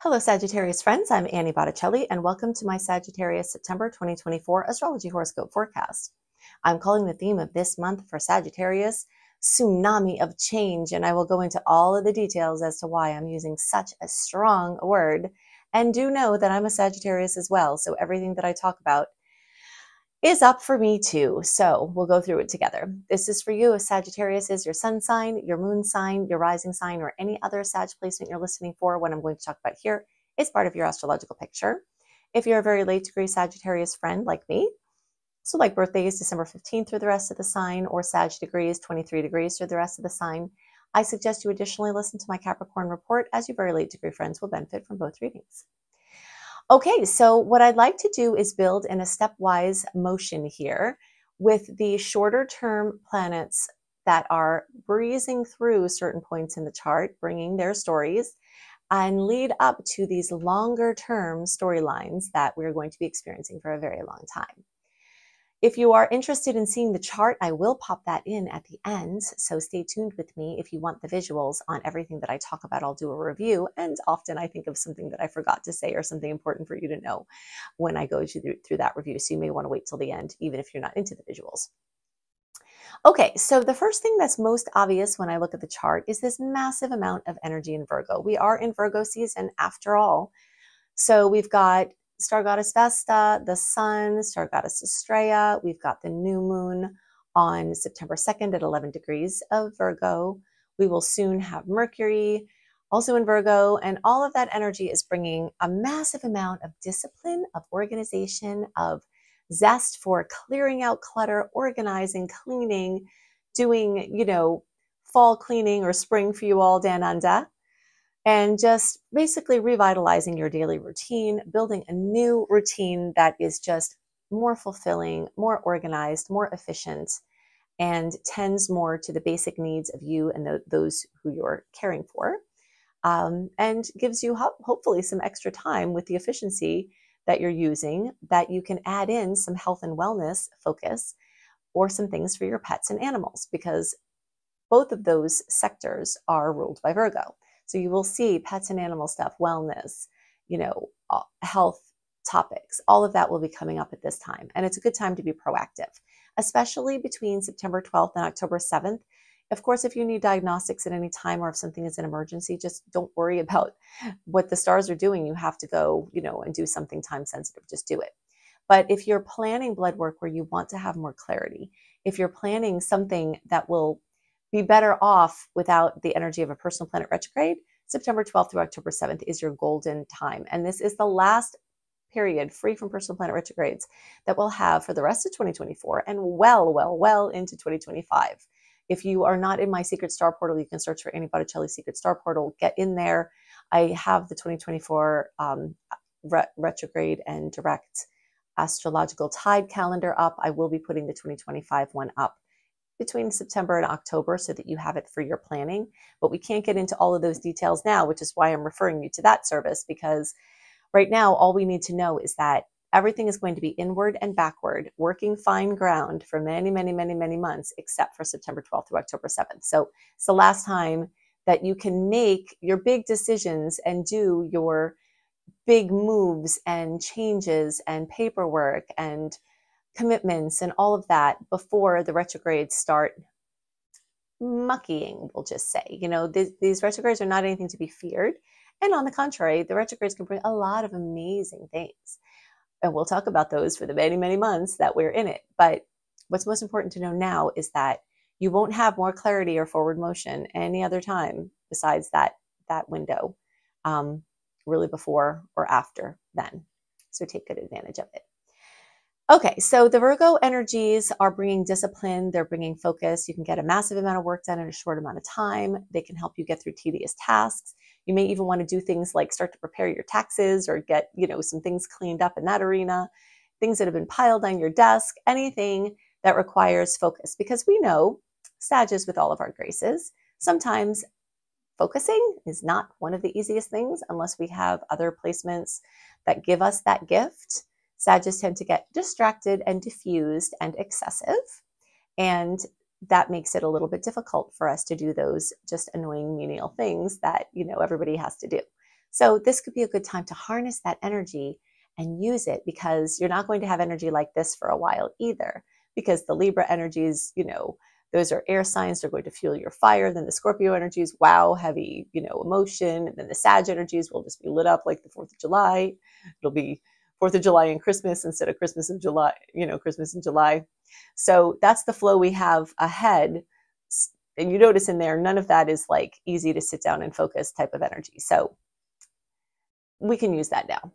Hello, Sagittarius friends. I'm Annie Botticelli, and welcome to my Sagittarius September 2024 Astrology Horoscope Forecast. I'm calling the theme of this month for Sagittarius Tsunami of Change, and I will go into all of the details as to why I'm using such a strong word. And do know that I'm a Sagittarius as well, so everything that I talk about is up for me too. So we'll go through it together. This is for you if Sagittarius is your sun sign, your moon sign, your rising sign, or any other Sag placement you're listening for. What I'm going to talk about here is part of your astrological picture. If you're a very late degree Sagittarius friend like me, so like birthday is December 15th through the rest of the sign, or Sag degrees, 23 degrees through the rest of the sign, I suggest you additionally listen to my Capricorn report, as your very late degree friends will benefit from both readings. Okay, so what I'd like to do is build in a stepwise motion here with the shorter term planets that are breezing through certain points in the chart, bringing their stories, and lead up to these longer term storylines that we're going to be experiencing for a very long time. If you are interested in seeing the chart, I will pop that in at the end, so stay tuned with me. If you want the visuals on everything that I talk about, I'll do a review, and often I think of something that I forgot to say or something important for you to know when I go through that review, so you may want to wait till the end, even if you're not into the visuals. Okay, so the first thing that's most obvious when I look at the chart is this massive amount of energy in Virgo. We are in Virgo season after all, so we've got Star Goddess Vesta, the Sun, Star Goddess Estrella. We've got the new moon on September 2nd at 11 degrees of Virgo. We will soon have Mercury also in Virgo, and all of that energy is bringing a massive amount of discipline, of organization, of zest for clearing out clutter, organizing, cleaning, doing, fall cleaning or spring for you all down under. And just basically revitalizing your daily routine, building a new routine that is just more fulfilling, more organized, more efficient, and tends more to the basic needs of you and those who you're caring for, and gives you hopefully some extra time with the efficiency that you're using, that you can add in some health and wellness focus or some things for your pets and animals, because both of those sectors are ruled by Virgo. So you will see pets and animal stuff, wellness, health topics, all of that will be coming up at this time. And it's a good time to be proactive, especially between September 12th and October 7th. Of course, if you need diagnostics at any time or if something is an emergency, just don't worry about what the stars are doing. You have to go, and do something time sensitive, just do it. But if you're planning blood work where you want to have more clarity, if you're planning something that will be better off without the energy of a personal planet retrograde, September 12th through October 7th is your golden time. And this is the last period free from personal planet retrogrades that we'll have for the rest of 2024 and well into 2025. If you are not in my secret star portal, you can search for Annie Botticelli Secret Star Portal. Get in there. I have the 2024 retrograde and direct astrological tide calendar up. I will be putting the 2025 one up between September and October so that you have it for your planning. But we can't get into all of those details now, which is why I'm referring you to that service, because right now all we need to know is that everything is going to be inward and backward, working fine ground for many months, except for September 12th through October 7th. So it's the last time that you can make your big decisions and do your big moves and changes and paperwork and commitments and all of that before the retrogrades start muckying, we'll just say. These retrogrades are not anything to be feared. And on the contrary, the retrogrades can bring a lot of amazing things. And we'll talk about those for the many months that we're in it. But what's most important to know now is that you won't have more clarity or forward motion any other time besides that window, really before or after then. So take good advantage of it. Okay, so the Virgo energies are bringing discipline. They're bringing focus. You can get a massive amount of work done in a short amount of time. They can help you get through tedious tasks. You may even want to do things like start to prepare your taxes or get, some things cleaned up in that arena, things that have been piled on your desk, anything that requires focus. Because we know, Sagittarius with all of our graces, sometimes focusing is not one of the easiest things unless we have other placements that give us that gift. Sagittarius tend to get distracted and diffused and excessive, and that makes it a little bit difficult for us to do those just annoying menial things that everybody has to do. So this could be a good time to harness that energy and use it, because you're not going to have energy like this for a while either, because the Libra energies, those are air signs. They're going to fuel your fire. Then the Scorpio energies, wow, heavy, emotion. And then the Sag energies will just be lit up like the 4th of July. It'll be 4th of July and Christmas instead of Christmas in July, Christmas in July. So that's the flow we have ahead. And you notice in there, none of that is like easy to sit down and focus type of energy. So we can use that now.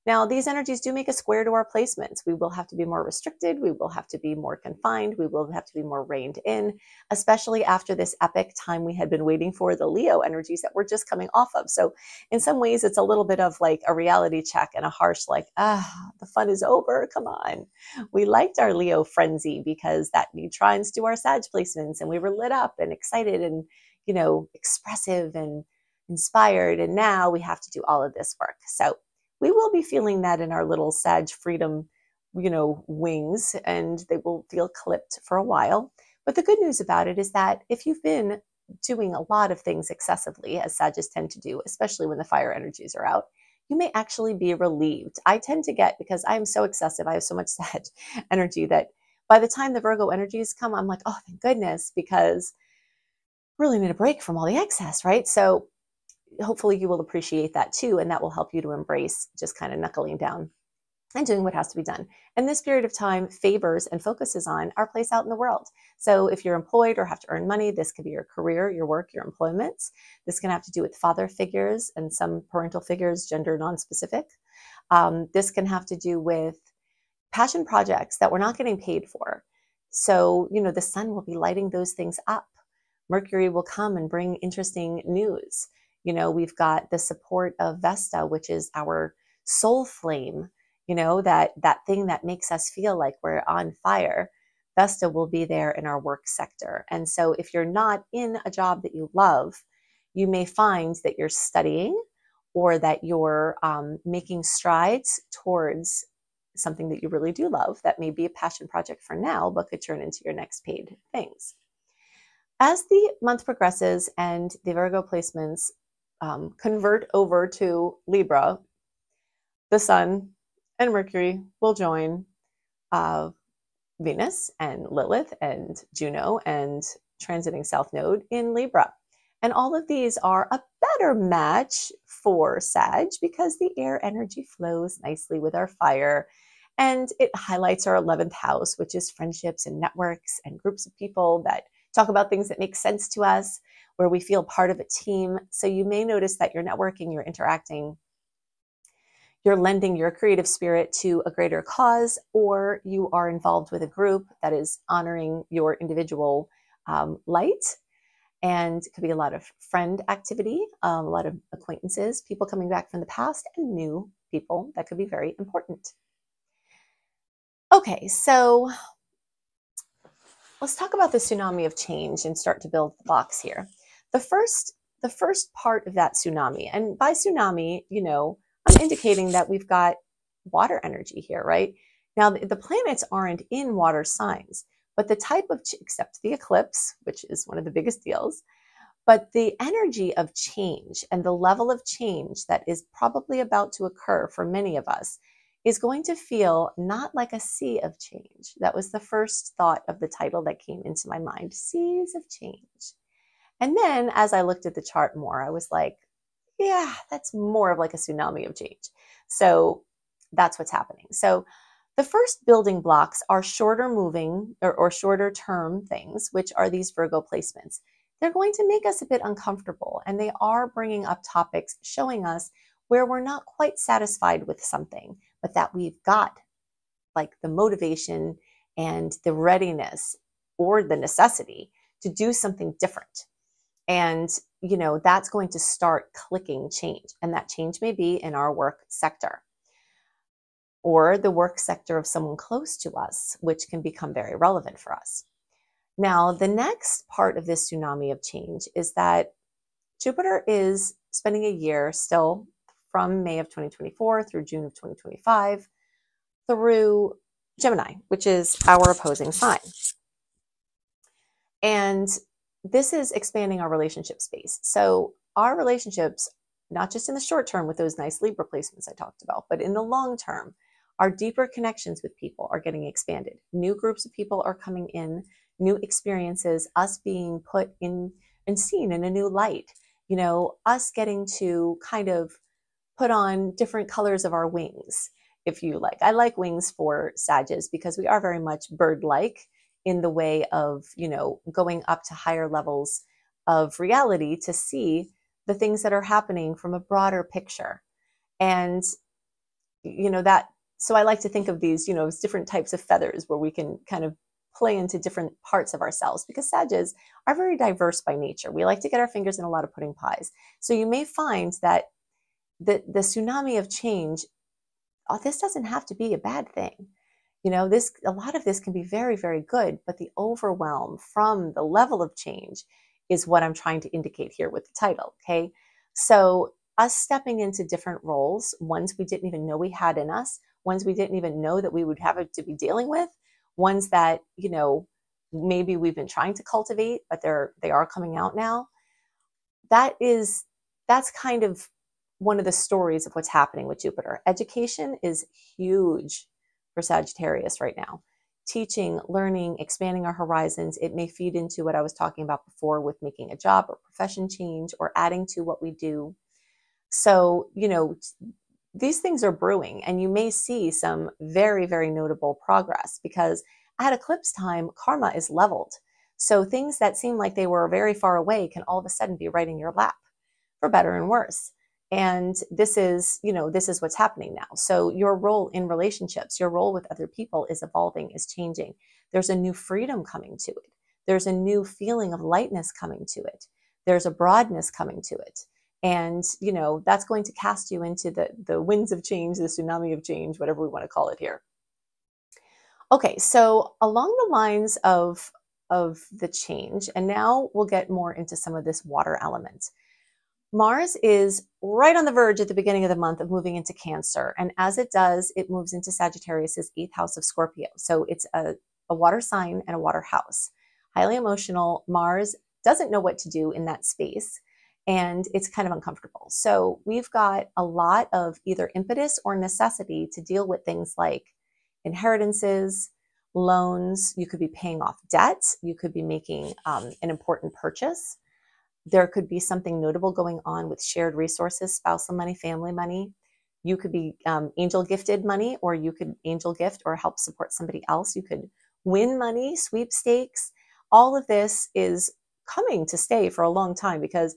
Now, these energies do make a square to our placements. We will have to be more restricted. We will have to be more confined. We will have to be more reined in, especially after this epic time we had been waiting for, the Leo energies that we're just coming off of. So in some ways, it's a little bit of like a reality check and a harsh like, the fun is over. Come on. We liked our Leo frenzy because that need trines to our Sag placements, and we were lit up and excited and, expressive and inspired. And now we have to do all of this work. So we will be feeling that in our little Sag freedom, wings, and they will feel clipped for a while. But the good news about it is that if you've been doing a lot of things excessively, as Sagittarius tend to do, especially when the fire energies are out, you may actually be relieved. I tend to get, because I am so excessive, I have so much Sag energy, that by the time the Virgo energies come, I'm like, oh, thank goodness, because I really need a break from all the excess, right? So hopefully you will appreciate that too, and that will help you to embrace just kind of knuckling down and doing what has to be done. And this period of time favors and focuses on our place out in the world. So if you're employed or have to earn money, this could be your career, your work, your employment. This can have to do with father figures and some parental figures, gender non-specific. This can have to do with passion projects that we're not getting paid for. So, the sun will be lighting those things up. Mercury will come and bring interesting news. We've got the support of Vesta, which is our soul flame, that thing that makes us feel like we're on fire. Vesta will be there in our work sector. And so if you're not in a job that you love, you may find that you're studying or that you're making strides towards something that you really do love. That may be a passion project for now, but could turn into your next paid things. As the month progresses and the Virgo placements convert over to Libra, the Sun and Mercury will join Venus and Lilith and Juno and transiting South Node in Libra. And all of these are a better match for Sag because the air energy flows nicely with our fire, and it highlights our 11th house, which is friendships and networks and groups of people that talk about things that make sense to us, where we feel part of a team. So you may notice that you're networking, you're interacting, you're lending your creative spirit to a greater cause, or you are involved with a group that is honoring your individual light. And it could be a lot of friend activity, a lot of acquaintances, people coming back from the past, and new people that could be very important. Okay, so let's talk about the tsunami of change and start to build the box here. The first part of that tsunami, and by tsunami, I'm indicating that we've got water energy here, right? Now, the planets aren't in water signs, but the type of, except the eclipse, which is one of the biggest deals, but the energy of change and the level of change that is probably about to occur for many of us is going to feel not like a sea of change. That was the first thought of the title that came into my mind, Seas of Change. And then as I looked at the chart more, I was like, yeah, that's more of like a tsunami of change. So that's what's happening. So the first building blocks are shorter moving or shorter term things, which are these Virgo placements. They're going to make us a bit uncomfortable, and they are bringing up topics showing us where we're not quite satisfied with something, but that we've got like the motivation and the readiness or the necessity to do something different. And, that's going to start clicking change. And that change may be in our work sector or the work sector of someone close to us, which can become very relevant for us. Now, the next part of this tsunami of change is that Jupiter is spending a year still from May of 2024 through June of 2025 through Gemini, which is our opposing sign. And this is expanding our relationship space. So our relationships not just in the short term with those nice Libra placements I talked about, but in the long term, our deeper connections with people are getting expanded. New groups of people are coming in, new experiences, us being put in and seen in a new light, you know, us getting to kind of put on different colors of our wings, if you like. I like wings for Sagittarius because we are very much bird-like in the way of, you know, going up to higher levels of reality to see the things that are happening from a broader picture. And, you know, that, so I like to think of these, you know, as different types of feathers where we can kind of play into different parts of ourselves, because Sagittarius are very diverse by nature. We like to get our fingers in a lot of pudding pies. So you may find that the tsunami of change, this doesn't have to be a bad thing. You know, a lot of this can be very, very good, but the overwhelm from the level of change is what I'm trying to indicate here with the title, okay? So us stepping into different roles, ones we didn't even know we had in us, ones we didn't even know that we would have to be dealing with, ones that, you know, maybe we've been trying to cultivate, but they are coming out now. That's kind of one of the stories of what's happening with Jupiter. Education is huge for Sagittarius right now. Teaching, learning, expanding our horizons. It may feed into what I was talking about before with making a job or profession change or adding to what we do. So, you know, these things are brewing, and you may see some very, very notable progress, because at eclipse time, karma is leveled. So things that seem like they were very far away can all of a sudden be right in your lap, for better and worse. And this is, you know, this is what's happening now. So your role in relationships, your role with other people is evolving, is changing. There's a new freedom coming to it. There's a new feeling of lightness coming to it. There's a broadness coming to it. And, you know, that's going to cast you into the winds of change, the tsunami of change, whatever we want to call it here. Okay, so along the lines of the change, and now we'll get more into some of this water element. Mars is right on the verge at the beginning of the month of moving into Cancer. And as it does, it moves into Sagittarius's 8th house of Scorpio. So it's a water sign and a water house. Highly emotional. Mars doesn't know what to do in that space, and it's kind of uncomfortable. So we've got a lot of either impetus or necessity to deal with things like inheritances, loans. You could be paying off debts. You could be making an important purchase. There could be something notable going on with shared resources, spousal money, family money. You could be angel gifted money, or you could angel gift or help support somebody else. You could win money, sweepstakes. All of this is coming to stay for a long time, because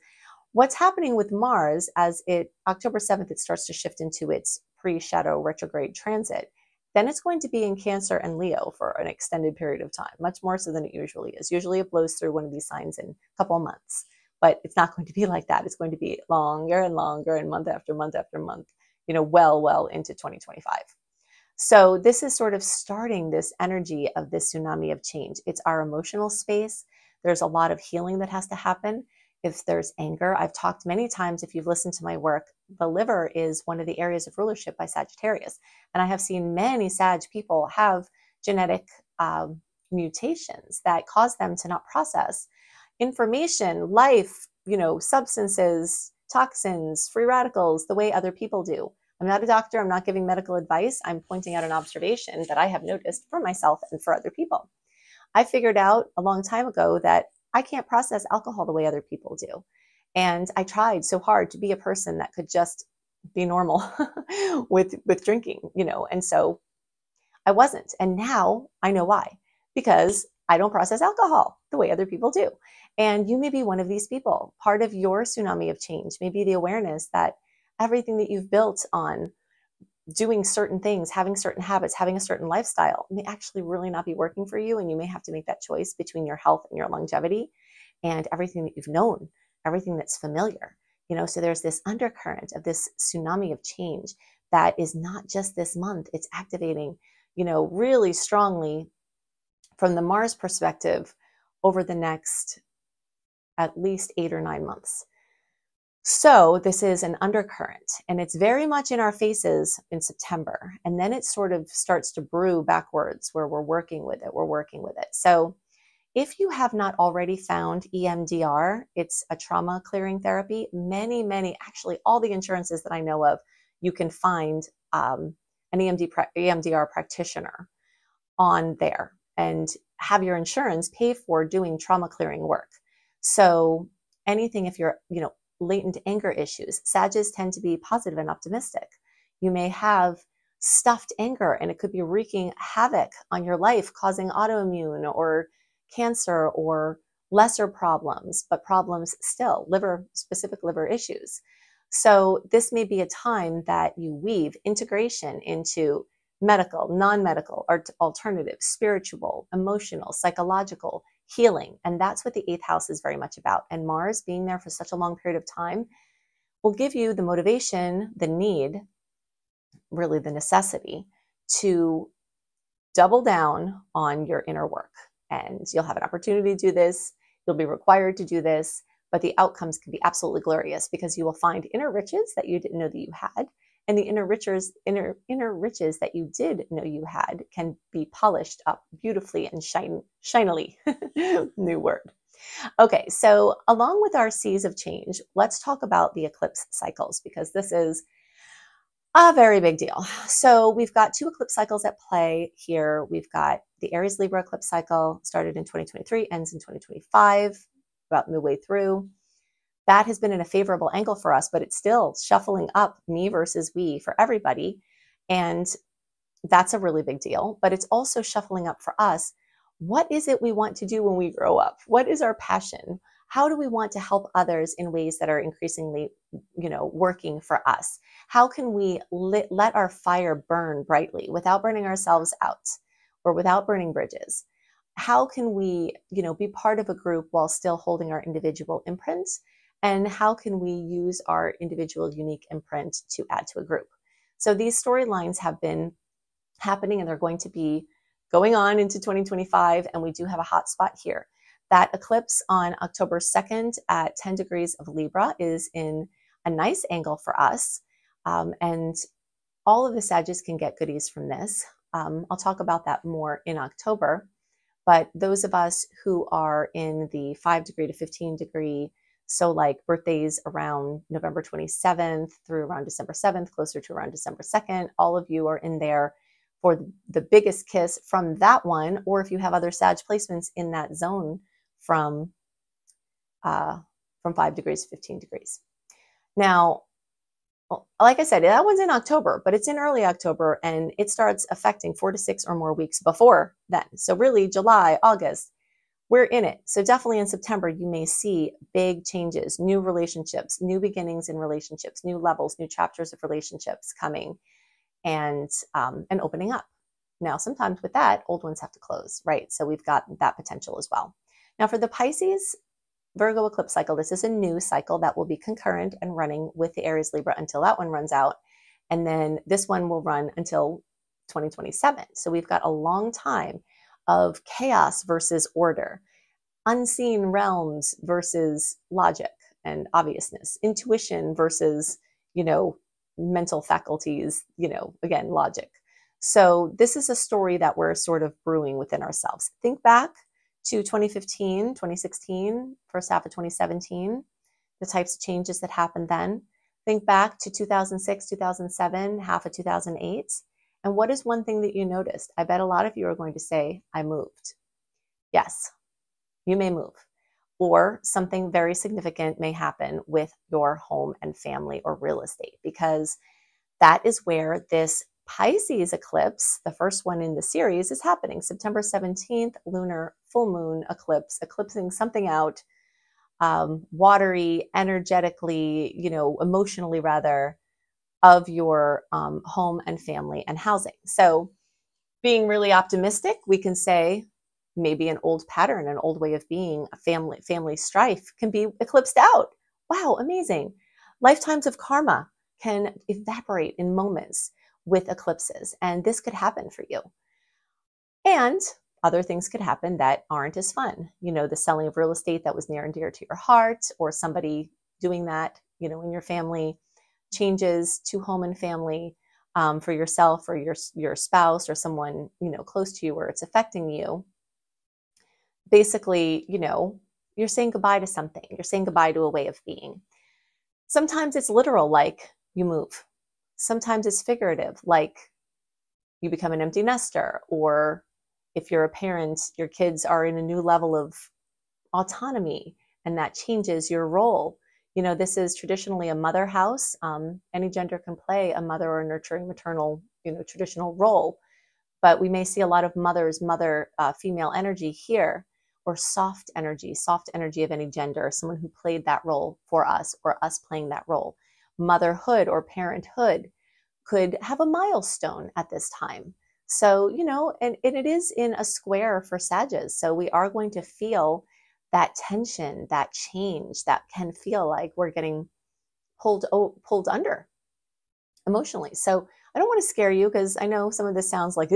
what's happening with Mars, as October 7th, it starts to shift into its pre-shadow retrograde transit. Then it's going to be in Cancer and Leo for an extended period of time, much more so than it usually is. Usually it blows through one of these signs in a couple of months. But it's not going to be like that. It's going to be longer and longer, and month after month after month, you know, well into 2025. So this is sort of starting this energy of this tsunami of change. It's our emotional space. There's a lot of healing that has to happen. If there's anger, I've talked many times, if you've listened to my work, the liver is one of the areas of rulership by Sagittarius. And I have seen many Sag people have genetic mutations that cause them to not process information, life, you know, substances, toxins, free radicals, the way other people do. I'm not a doctor. I'm not giving medical advice. I'm pointing out an observation that I have noticed for myself and for other people. I figured out a long time ago that I can't process alcohol the way other people do. And I tried so hard to be a person that could just be normal with drinking, you know, and so I wasn't. And now I know why, because I don't process alcohol the way other people do. And you may be one of these people. Part of your tsunami of change may be the awareness that everything that you've built on doing certain things, having certain habits, having a certain lifestyle may actually really not be working for you. And you may have to make that choice between your health and your longevity and everything that you've known, everything that's familiar. You know, so there's this undercurrent of this tsunami of change that is not just this month. It's activating, you know, really strongly from the Mars perspective over the next at least 8 or 9 months. So this is an undercurrent, and it's very much in our faces in September. And then it sort of starts to brew backwards where we're working with it. So If you have not already found EMDR, it's a trauma clearing therapy. Many, actually all the insurances that I know of, you can find an EMDR practitioner on there and have your insurance pay for doing trauma clearing work. So anything, if you're, latent anger issues, Sagittarius tend to be positive and optimistic. You may have stuffed anger and it could be wreaking havoc on your life, causing autoimmune or cancer or lesser problems, but problems still, specific liver issues. So this may be a time that you weave integration into medical, non-medical, alternative, spiritual, emotional, psychological, healing. And that's what the 8th house is very much about. And Mars being there for such a long period of time will give you the motivation, the need, really the necessity to double down on your inner work. And you'll have an opportunity to do this. You'll be required to do this, but the outcomes can be absolutely glorious because you will find inner riches that you didn't know that you had. And the inner riches that you did know you had can be polished up beautifully and shinily. New word. Okay, so along with our C's of change, let's talk about the eclipse cycles because this is a very big deal. So we've got 2 eclipse cycles at play here. We've got the Aries Libra eclipse cycle started in 2023, ends in 2025, about midway through. That has been in a favorable angle for us, but it's still shuffling up me versus we for everybody. And that's a really big deal, but it's also shuffling up for us. What is it we want to do when we grow up? What is our passion? How do we want to help others in ways that are increasingly, working for us? How can we let our fire burn brightly without burning ourselves out or without burning bridges? How can we, be part of a group while still holding our individual imprints? And how can we use our individual unique imprint to add to a group? So these storylines have been happening and they're going to be going on into 2025. And we do have a hot spot here. That eclipse on October 2nd at 10 degrees of Libra is in a nice angle for us. And all of the Sagittarius can get goodies from this. I'll talk about that more in October. But those of us who are in the 5 degree to 15 degree, so like birthdays around November 27th through around December 7th, closer to around December 2nd, all of you are in there for the biggest kiss from that one, or if you have other Sag placements in that zone from 5 degrees to 15 degrees. Now, like I said, that one's in October, but it's in early October and it starts affecting 4 to 6 or more weeks before then. So really July, August, we're in it. So definitely in September, you may see big changes, new relationships, new beginnings in relationships, new levels, new chapters of relationships coming and opening up. Now, sometimes with that, old ones have to close, right? So we've got that potential as well. Now for the Pisces Virgo eclipse cycle, this is a new cycle that will be concurrent and running with the Aries Libra until that one runs out. And then this one will run until 2027. So we've got a long time of chaos versus order, unseen realms versus logic and obviousness, intuition versus, mental faculties, again, logic. So this is a story that we're sort of brewing within ourselves. Think back to 2015, 2016, first half of 2017, the types of changes that happened then. Think back to 2006, 2007, half of 2008. And what is one thing that you noticed? I bet a lot of you are going to say, I moved. Yes, you may move. Or something very significant may happen with your home and family or real estate, because that is where this Pisces eclipse, the first one in the series, is happening. September 17th, lunar full moon eclipse, eclipsing something out, watery, energetically, emotionally rather, of your home and family and housing. So being really optimistic, we can say maybe an old pattern, an old way of being, a family strife can be eclipsed out. Wow, amazing. Lifetimes of karma can evaporate in moments with eclipses, and this could happen for you. And other things could happen that aren't as fun. The selling of real estate that was near and dear to your heart, or somebody doing that, in your family, changes to home and family for yourself or your spouse or someone, close to you where it's affecting you. basically, you're saying goodbye to something. You're saying goodbye to a way of being. Sometimes it's literal, like you move. Sometimes it's figurative, like you become an empty nester, or if you're a parent, your kids are in a new level of autonomy and that changes your role. This is traditionally a mother house. Any gender can play a mother or nurturing maternal, traditional role, but we may see a lot of mother female energy here, or soft energy of any gender, someone who played that role for us or us playing that role. Motherhood or parenthood could have a milestone at this time. So, and it is in a square for Sagittarius. So we are going to feel that tension, that change that can feel like we're getting pulled under emotionally. So I don't want to scare you, because I know some of this sounds like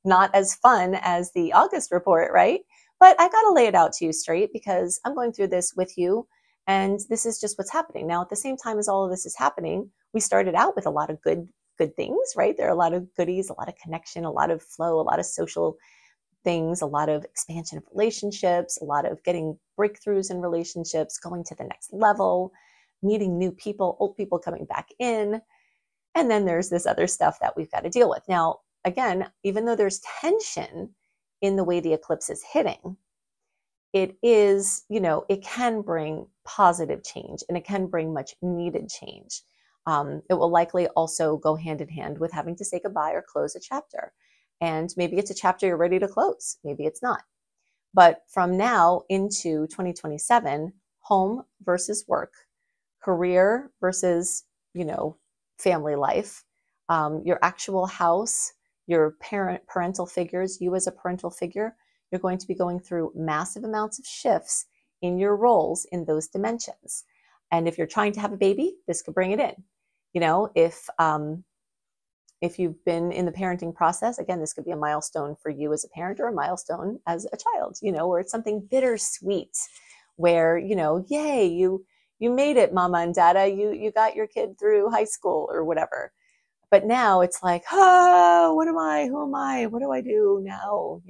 not as fun as the August report, right? But I got to lay it out to you straight, because I'm going through this with you, and this is just what's happening. Now, at the same time as all of this is happening, we started out with a lot of good things, right? There are a lot of goodies, a lot of connection, a lot of flow, a lot of social things, a lot of expansion of relationships, a lot of getting breakthroughs in relationships, going to the next level, meeting new people, old people coming back in. And then there's this other stuff that we've got to deal with. Now, again, even though there's tension in the way the eclipse is hitting, it is, it can bring positive change, and it can bring much needed change. It will likely also go hand in hand with having to say goodbye or close a chapter. And maybe it's a chapter you're ready to close. Maybe it's not. But from now into 2027, home versus work, career versus, family life, your actual house, your parental figures, you as a parental figure, you're going to be going through massive amounts of shifts in your roles in those dimensions. And if you're trying to have a baby, this could bring it in. If you've been in the parenting process, again, this could be a milestone for you as a parent, or a milestone as a child, where it's something bittersweet, where, yay, you made it, mama and dada, you got your kid through high school or whatever. But now it's like, what am I? Who am I? What do I do now?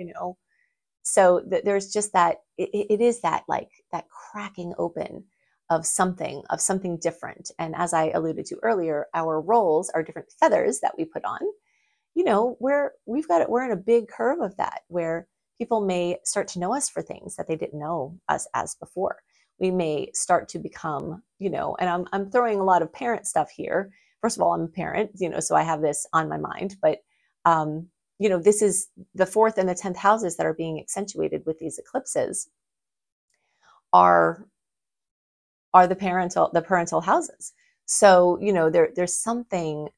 So there's just that, it is that, like, that cracking open of something different. And as I alluded to earlier, our roles are different feathers that we put on. We're in a big curve of that, where people may start to know us for things that they didn't know us as before. We may start to become, and I'm throwing a lot of parent stuff here. First of all, I'm a parent, so I have this on my mind, but this is the 4th and the 10th houses that are being accentuated with these eclipses are the parental houses. So, there's something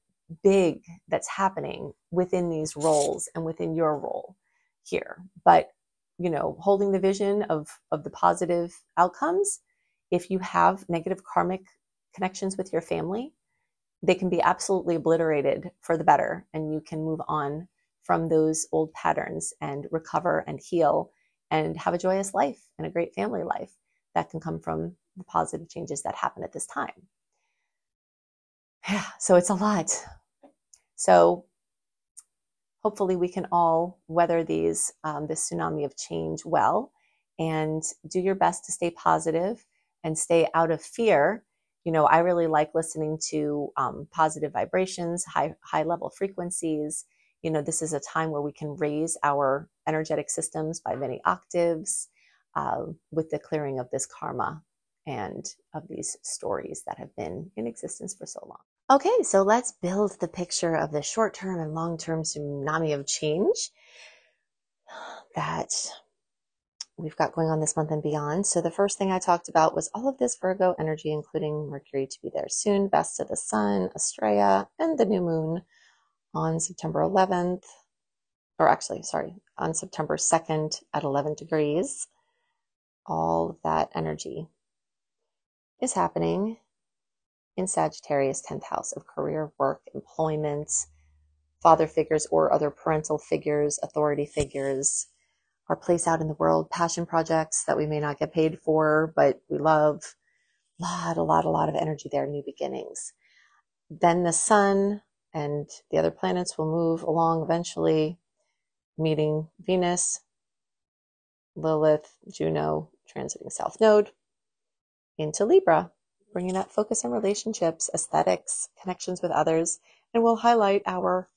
big that's happening within these roles and within your role here. But, holding the vision of the positive outcomes, if you have negative karmic connections with your family, they can be absolutely obliterated for the better, and you can move on from those old patterns and recover and heal and have a joyous life and a great family life that can come from the positive changes that happen at this time. Yeah, so it's a lot. So hopefully we can all weather this tsunami of change well, and do your best to stay positive and stay out of fear. I really like listening to positive vibrations, high level frequencies. This is a time where we can raise our energetic systems by many octaves with the clearing of this karma and of these stories that have been in existence for so long. Okay, so let's build the picture of the short-term and long-term tsunami of change that we've got going on this month and beyond. So the first thing I talked about was all of this Virgo energy, including Mercury to be there soon, best of the sun, Estrella, and the new moon on September 11th, or actually, sorry, on September 2nd at 11 degrees. All of that energy is happening in Sagittarius 10th house of career, work, employment, father figures or other parental figures, authority figures, our place out in the world, passion projects that we may not get paid for, but we love. A lot of energy there, new beginnings. Then the sun and the other planets will move along eventually, meeting Venus Lilith, Juno, transiting South Node into Libra, bringing that focus on relationships, aesthetics, connections with others, and we'll highlight our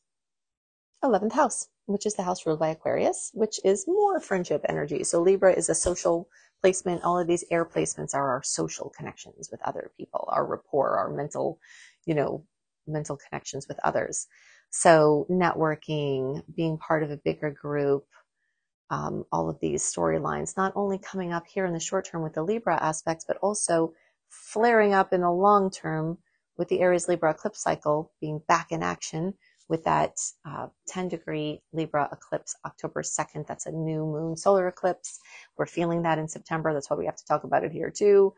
11th house, which is the house ruled by Aquarius, which is more friendship energy. So Libra is a social placement. All of these air placements are our social connections with other people, our rapport, our mental, mental connections with others. So networking, being part of a bigger group, all of these storylines, not only coming up here in the short term with the Libra aspects, but also flaring up in the long term with the Aries Libra eclipse cycle being back in action with that 10-degree Libra eclipse October 2nd. That's a new moon solar eclipse. We're feeling that in September. That's why we have to talk about it here too.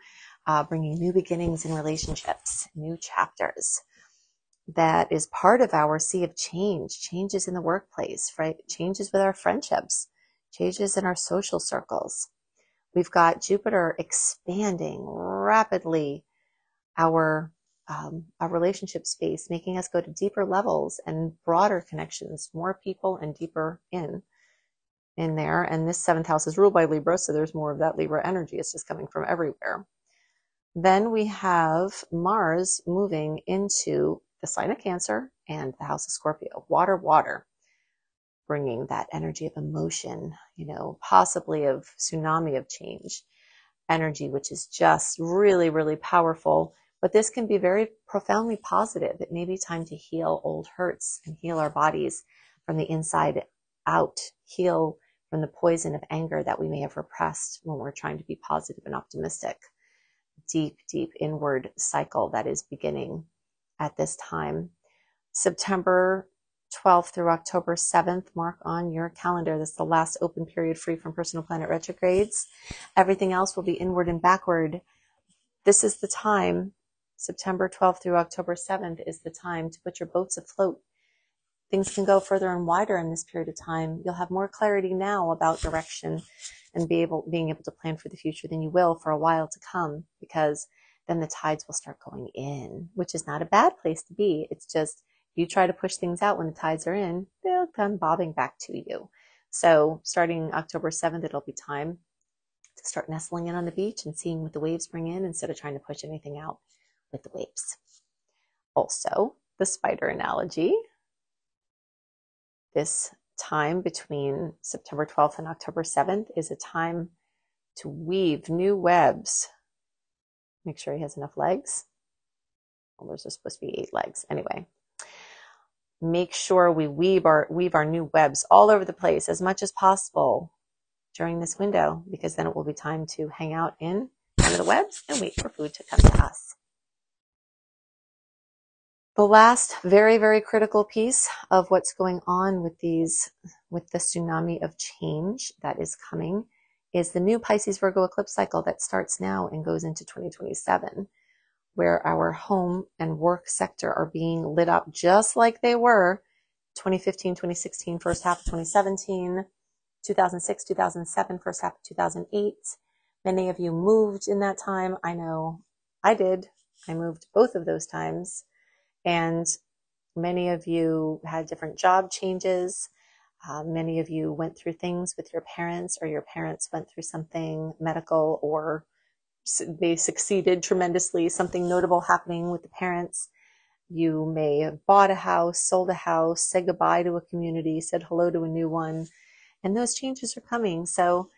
Bringing new beginnings in relationships, new chapters. That is part of our sea of change, changes in the workplace, right? Changes with our friendships, changes in our social circles. We've got Jupiter expanding rapidly our relationship space, making us go to deeper levels and broader connections, more people and deeper in there. And this 7th house is ruled by Libra, so there's more of that Libra energy. It's just coming from everywhere. Then we have Mars moving into the sign of Cancer and the house of Scorpio, water, bringing that energy of emotion, possibly of tsunami of change energy, which is just really, really powerful. But this can be very profoundly positive. It may be time to heal old hurts and heal our bodies from the inside out, heal from the poison of anger that we may have repressed when we're trying to be positive and optimistic. Deep, deep inward cycle that is beginning at this time. September 12th through October 7th, mark on your calendar. This is the last open period free from personal planet retrogrades. Everything else will be inward and backward. This is the time, September 12th through October 7th is the time to put your boats afloat. Things can go further and wider in this period of time. You'll have more clarity now about direction and being able to plan for the future than you will for a while to come, because then the tides will start going in, which is not a bad place to be. It's just you try to push things out when the tides are in, they'll come bobbing back to you. So starting October 7th, it'll be time to start nestling in on the beach and seeing what the waves bring in instead of trying to push anything out with the waves. Also, the spider analogy. This time between September 12th and October 7th is a time to weave new webs. Make sure he has enough legs. Well, there's supposed to be 8 legs. Anyway, make sure we weave our new webs all over the place as much as possible during this window, because then it will be time to hang out in one of the webs and wait for food to come to us. The last very, very critical piece of what's going on with the tsunami of change that is coming is the new Pisces Virgo eclipse cycle that starts now and goes into 2027, where our home and work sector are being lit up just like they were 2015, 2016, first half of 2017, 2006, 2007, first half of 2008. Many of you moved in that time. I know I did. I moved both of those times. And many of you had different job changes. Many of you went through things with your parents, or your parents went through something medical, or they succeeded tremendously, something notable happening with the parents. You may have bought a house, sold a house, said goodbye to a community, said hello to a new one, and those changes are coming. So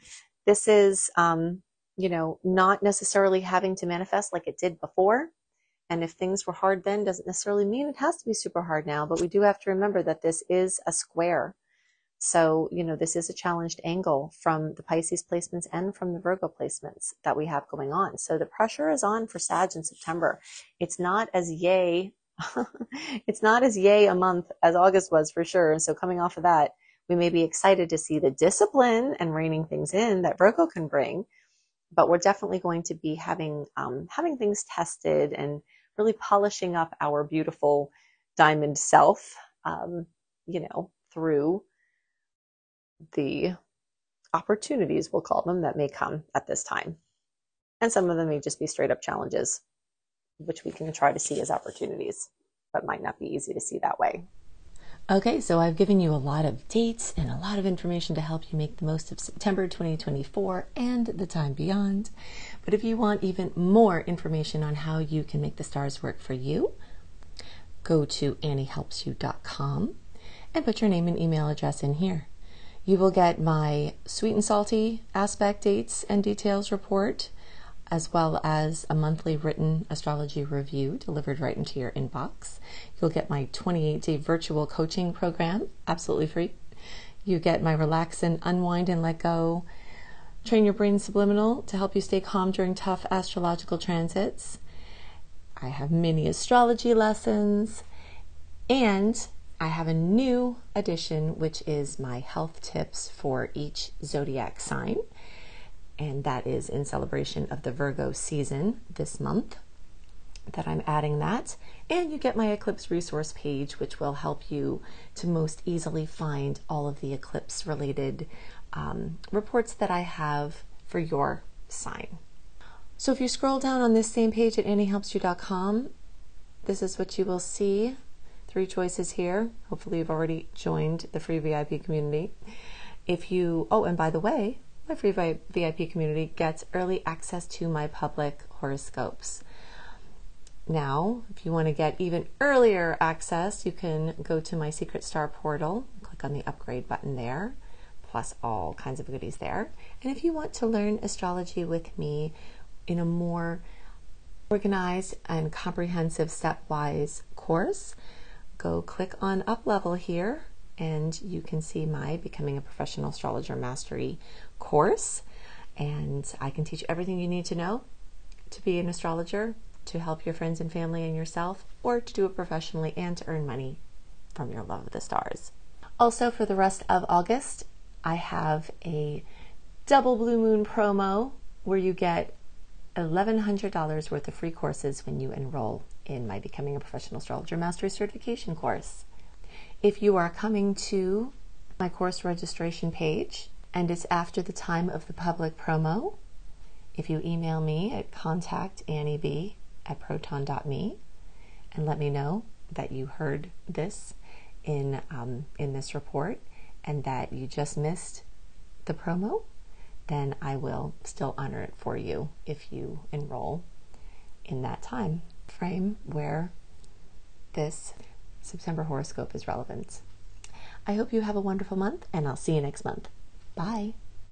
this is, not necessarily having to manifest like it did before. And if things were hard then, doesn't necessarily mean it has to be super hard now, but we do have to remember that this is a square. So, this is a challenged angle from the Pisces placements and from the Virgo placements that we have going on. So the pressure is on for Sag in September. It's not as yay. It's not as yay a month as August was, for sure. And so coming off of that, we may be excited to see the discipline and reining things in that Virgo can bring, but we're definitely going to be having things tested and really polishing up our beautiful diamond self, through the opportunities, we'll call them, that may come at this time. And some of them may just be straight up challenges, which we can try to see as opportunities, but might not be easy to see that way. Okay, so I've given you a lot of dates and a lot of information to help you make the most of September 2024 and the time beyond. But if you want even more information on how you can make the stars work for you, go to anniehelpsyou.com and put your name and email address in here. You will get my sweet and salty aspect dates and details report, as well as a monthly written astrology review delivered right into your inbox. You'll get my 28-day virtual coaching program, absolutely free. You get my relax and unwind and let go, train your brain subliminal to help you stay calm during tough astrological transits. I have mini astrology lessons, and I have a new addition, which is my health tips for each zodiac sign. And that is in celebration of the Virgo season this month that I'm adding that. And you get my eclipse resource page, which will help you to most easily find all of the eclipse related reports that I have for your sign. So if you scroll down on this same page at anniehelpsyou.com, this is what you will see. 3 choices here. Hopefully you've already joined the free VIP community. And by the way, my free VIP community gets early access to my public horoscopes. Now, if you want to get even earlier access, you can go to my Secret Star portal, click on the upgrade button there, plus all kinds of goodies there. And if you want to learn astrology with me in a more organized and comprehensive stepwise course, go click on Up Level here, and you can see my Becoming a Professional Astrologer Mastery course. And I can teach you everything you need to know to be an astrologer, to help your friends and family and yourself, or to do it professionally and to earn money from your love of the stars. Also, for the rest of August, I have a double blue moon promo where you get $1,100 worth of free courses when you enroll in my Becoming a Professional Astrologer Mastery certification course. If you are coming to my course registration page and it's after the time of the public promo, if you email me at contactannieb@proton.me and let me know that you heard this in this report and that you just missed the promo, then I will still honor it for you if you enroll in that time frame where this September horoscope is relevant. I hope you have a wonderful month, and I'll see you next month. Bye.